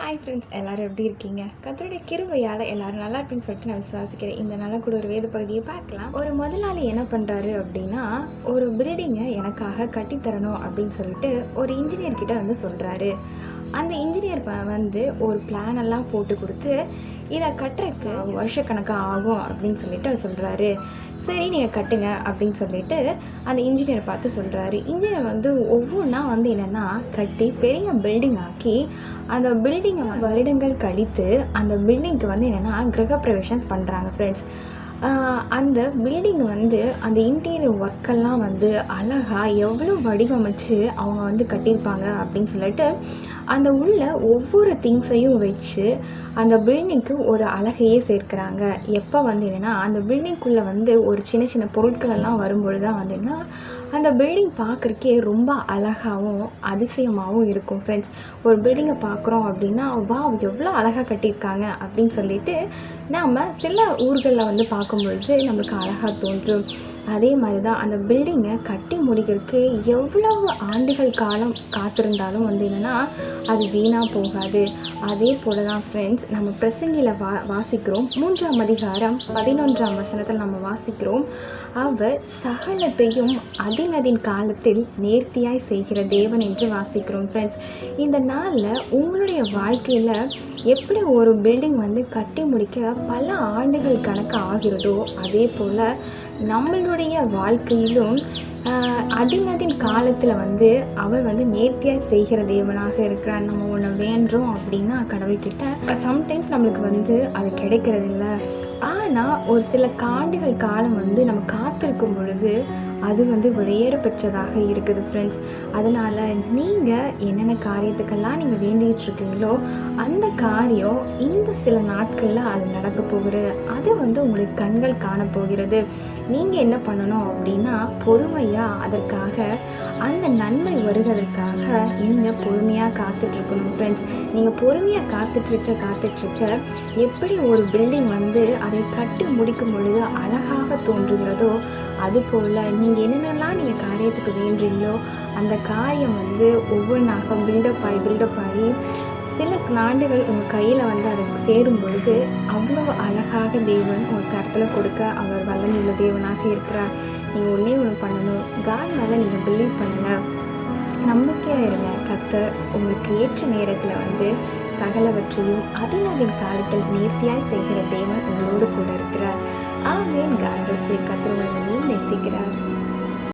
Hi friends, எல்லோரும் எப்படி இருக்கீங்க? கர்த்தருடைய கிருபையால் எல்லோரும் நல்லா இருக்குன்னு சொல்லிட்டு நான் விசுவாசிக்கிறேன். இந்த நாளில் கூட ஒரு வேத பகுதியை பார்க்கலாம். ஒரு முதலாளி என்ன பண்ணுறாரு அப்படின்னா, ஒரு பில்டிங்கை எனக்காக கட்டித்தரணும் அப்படின்னு சொல்லிட்டு ஒரு இன்ஜினியர்கிட்ட வந்து சொல்கிறாரு. அந்த இன்ஜினியர் வந்து ஒரு பிளான் எல்லாம் போட்டு கொடுத்து, இதை கட்டுறதுக்கு வருஷக்கணக்காக ஆகும் அப்படின்னு சொல்லிட்டு அவர் சொல்கிறாரு. சரி, நீங்கள் கட்டுங்க அப்படின்னு சொல்லிட்டு அந்த இன்ஜினியர் பார்த்து சொல்கிறாரு. இன்ஜினியர் வந்து ஒவ்வொன்றா வந்து என்னென்னா கட்டி பெரிய பில்டிங் ஆக்கி, அந்த பில்டிங்கை வருடங்கள் கழித்து அந்த பில்டிங்க்கு வந்து என்னென்னா கிரகப்பிரவேசம் பண்ணுறாங்க ஃப்ரெண்ட்ஸ். அந்த பில்டிங் வந்து அந்த இன்டீரியர் ஒர்க்கெல்லாம் வந்து அழகாக எவ்வளோ வடிவமைச்சு அவங்க வந்து கட்டியிருப்பாங்க அப்படின்னு சொல்லிட்டு, அந்த உள்ள ஒவ்வொரு திங்ஸையும் வச்சு அந்த பில்டிங்க்கு ஒரு அழகையே சேர்க்குறாங்க. எப்போ வந்து என்னென்னா, அந்த பில்டிங்குள்ளே வந்து ஒரு சின்ன சின்ன பொருட்கள் எல்லாம் வரும்பொழுது தான் வந்து என்னன்னா, அந்த பில்டிங் பார்க்குறக்கே ரொம்ப அழகாகவும் அதிசயமாகவும் இருக்கும் ஃப்ரெண்ட்ஸ். ஒரு பில்டிங்கை பார்க்குறோம் அப்படின்னா, வாவ் எவ்வளோ அழகாக கட்டியிருக்காங்க அப்படின்னு சொல்லிட்டு நாம் சில ஊர்களில் வந்து பார்க்கும்பொழுது நம்மளுக்கு அழகாக தோன்றும். அதே மாதிரி தான் அந்த பில்டிங்கை கட்டி முடிக்கிறதுக்கு எவ்வளவு ஆண்டுகள் காலம் காத்திருந்தாலும் வந்து என்னென்னா அது வீணாக போகாது. அதே போல் தான் ஃப்ரெண்ட்ஸ், நம்ம பிரசங்கியில் வாசிக்கிறோம் 3ஆம் அதிகாரம் 11ஆம் வசனத்தில் நம்ம வாசிக்கிறோம், அவர் சகலத்தையும் அதின் காலத்தில் நேர்த்தியாய் செய்கிற தேவன் என்று வாசிக்கிறோம் ஃப்ரெண்ட்ஸ். இந்த நாளில் உங்களுடைய வாழ்க்கையில் எப்படி ஒரு பில்டிங் வந்து கட்டி முடிக்க பல ஆண்டுகள் கணக்கு ஆகிறதோ, அதே போல் நம்மளுடைய வாழ்க்கையிலும் அதின் காலத்தில் வந்து அவர் வந்து நேர்த்தியாக செய்கிற தேவனாக இருக்கிறார். நம்ம ஒன்று வேண்டுறோம் அப்படின்னா கடவுள்கிட்ட சம்டைம்ஸ் நம்மளுக்கு வந்து அது கிடைக்கிறதில்ல. ஆனால் ஒரு சில ஆண்டுகள் காலம் வந்து நம்ம காத்திருக்கும் பொழுது அது வந்து விலையேற பெற்றதாக இருக்குது ஃப்ரெண்ட்ஸ். அதனால் நீங்கள் என்னென்ன காரியத்துக்கெல்லாம் நீங்கள் வேண்டிகிட்ருக்கீங்களோ அந்த காரியம் இந்த சில நாட்களில் அது நடக்க போகிறது. அது வந்து உங்களுக்கு கண்கள் காணப்போகிறது. நீங்கள் என்ன பண்ணணும் அப்படின்னா, பொறுமையாக அதற்காக அந்த நன்மை வருகிறதுக்காக நீங்கள் பொறுமையாக காத்துட்ருக்கணும் ஃப்ரெண்ட்ஸ். நீங்கள் பொறுமையாக காத்துட்ருக்க எப்படி ஒரு பில்டிங் வந்து அதை கட்டி முடிக்கும் பொழுது அழகாக தோன்றுகிறதோ, அதுபோல் நீங்கள் என்னென்னலாம் நீங்கள் காரியத்துக்கு வேண்டுறீங்களோ அந்த காரியம் வந்து ஒவ்வொன்றாக பில்டப் ஆகி சில ஆண்டுகள் உங்கள் கையில் வந்து அதுக்கு சேரும் பொழுது அவ்வளோ அழகாக தேவன் உங்கள் கருத்தில் கொடுக்க அவர் வல்லமையுள்ள தேவனாக இருக்கிறார். நீங்கள் ஒன்றே ஒன்று பண்ணணும், காட் மேலே நீங்கள் பிலீவ் பண்ணுங்கள், நம்பிக்கையாக இருங்க. கர்த்தர் உங்களுக்கு ஏற்ற நேரத்தில் வந்து சகலவற்றையும் அதின் காலத்தில் நேர்த்தியாய் செய்கிற தேவன் உங்களோடு கூட இருக்கிறார். ஆமென். God bless you. கர்த்தர் உங்களை நேசிக்கிறார்.